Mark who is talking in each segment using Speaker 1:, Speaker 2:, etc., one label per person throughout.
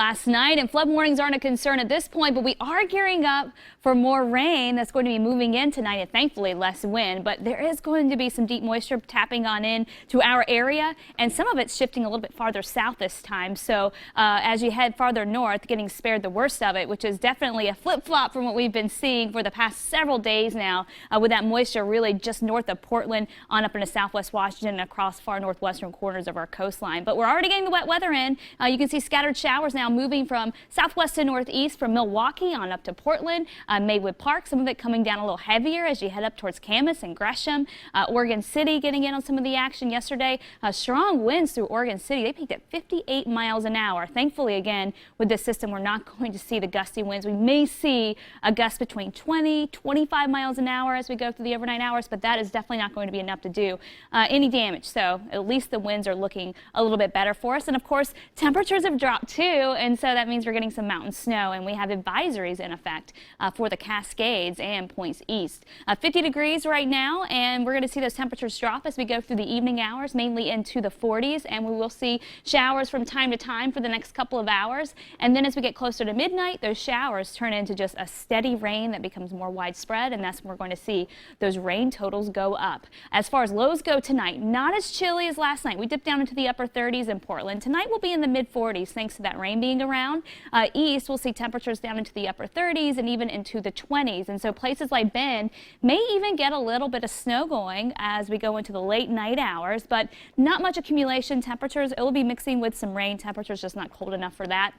Speaker 1: last night, and flood warnings aren't a concern at this point, but we are gearing up for more rain that's going to be moving in tonight, and thankfully less wind. But there is going to be some deep moisture tapping on in to our area, and some of it's shifting a little bit farther south this time. So as you head farther north, getting spared the worst of it, which is definitely a flip-flop from what we've been seeing for the past several days now, with that moisture really just north of Portland on up into southwest Washington and across far northwestern corners of our coastline. But we're already getting the wet weather in. You can see scattered showers now moving from southwest to northeast from Milwaukee on up to Portland, Maywood Park, some of it coming down a little heavier as you head up towards Camas and Gresham. Oregon City getting in on some of the action yesterday. Strong winds through Oregon City. They peaked at 58 miles an hour. Thankfully, again, with this system, we're not going to see the gusty winds. We may see a gust between 20, 25 miles an hour as we go through the overnight hours, but that is definitely not going to be enough to do any damage. So at least the winds are looking a little bit better for us. And of course, temperatures have dropped too, and so that means we're getting some mountain snow, and we have advisories in effect for the Cascades and points east. 50 degrees right now, and we're going to see those temperatures drop as we go through the evening hours, mainly into the 40s, and we will see showers from time to time for the next couple of hours. And then as we get closer to midnight, those showers turn into just a steady rain that becomes more widespread, and that's when we're going to see those rain totals go up. As far as lows go tonight, not as chilly as last night. We dipped down into the upper 30s in Portland. Tonight we'll be in the mid 40s thanks to that rain being around. East, we'll see temperatures down into the upper 30s and even into the 20s. And so places like Bend may even get a little bit of snow going as we go into the late night hours, but not much accumulation. Temperatures, it will be mixing with some rain. Temperatures just not cold enough for that.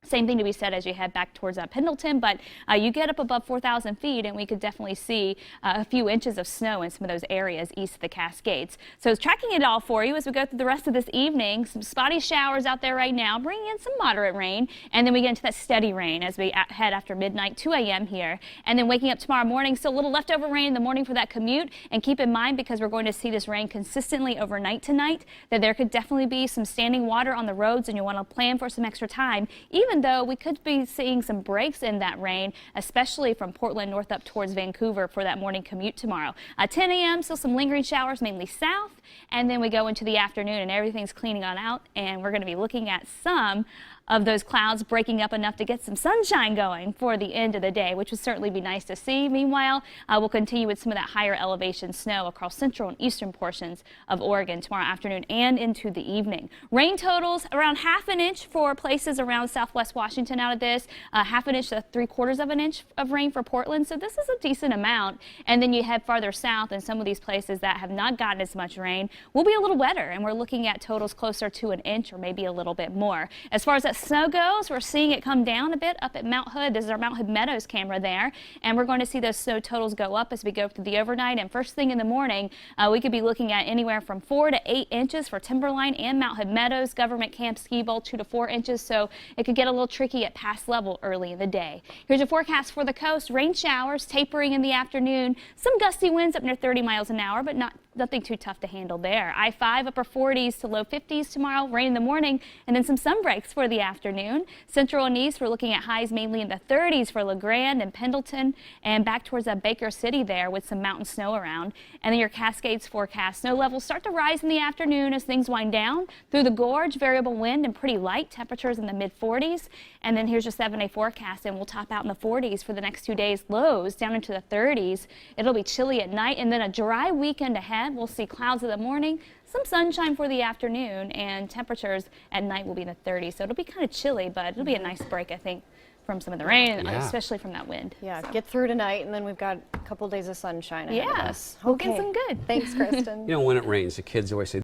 Speaker 1: Same thing to be said as you head back towards Pendleton, but you get up above 4,000 feet and we could definitely see a few inches of snow in some of those areas east of the Cascades. So tracking it all for you as we go through the rest of this evening. Some spotty showers out there right now, bringing in some moderate rain, and then we get into that steady rain as we head after midnight, 2 a.m. here. And then waking up tomorrow morning, still a little leftover rain in the morning for that commute. And keep in mind, because we're going to see this rain consistently overnight tonight, that there could definitely be some standing water on the roads, and you want to plan for some extra time, even though we could be seeing some breaks in that rain, especially from Portland north up towards Vancouver for that morning commute tomorrow. 10 a.m. still some lingering showers, mainly south, and then we go into the afternoon and everything's cleaning on out, and we're going to be looking at some of those clouds breaking up enough to get some sunshine going for the end of the day, which would certainly be nice to see. Meanwhile, we'll continue with some of that higher elevation snow across central and eastern portions of Oregon tomorrow afternoon and into the evening. Rain totals around half an inch for places around southwest Washington out of this, half an inch to 3/4 of an inch of rain for Portland. So this is a decent amount. And then you head farther south, and some of these places that have not gotten as much rain will be a little wetter, and we're looking at totals closer to an inch or maybe a little bit more. As far as that snow goes, we're seeing it come down a bit up at Mount Hood. This is our Mount Hood Meadows camera there, and we're going to see those snow totals go up as we go through the overnight. And first thing in the morning, we could be looking at anywhere from 4 to 8 inches for Timberline and Mount Hood Meadows, Government Camp, Ski Bowl 2 to 4 inches. So it could get a little tricky at pass level early in the day. Here's your forecast for the coast. Rain showers tapering in the afternoon. Some gusty winds up near 30 miles an hour, but nothing too tough to handle there. I-5 upper 40s to low 50s tomorrow, rain in the morning, and then some sun breaks for the afternoon. Central and east, we're looking at highs mainly in the 30s for LeGrand and Pendleton, and back towards Baker City there with some mountain snow around. And then your Cascades forecast. Snow levels start to rise in the afternoon as things wind down through the gorge. Variable wind and pretty light temperatures in the mid 40s. And then here's your 7-day forecast, and we'll top out in the 40s for the next 2 days. Lows down into the 30s. It'll be chilly at night, and then a dry weekend ahead. We'll see clouds in the morning, some sunshine for the afternoon, and temperatures at night will be in the 30s. So it'll be kind of chilly, but it'll be a nice break, I think, from some of the rain, especially from that wind.
Speaker 2: Yeah, so get through tonight, and then we've got a couple days of sunshine ahead of us.
Speaker 1: We'll get some good.
Speaker 2: Thanks, Kristen.
Speaker 3: You know, when it rains, the kids always say,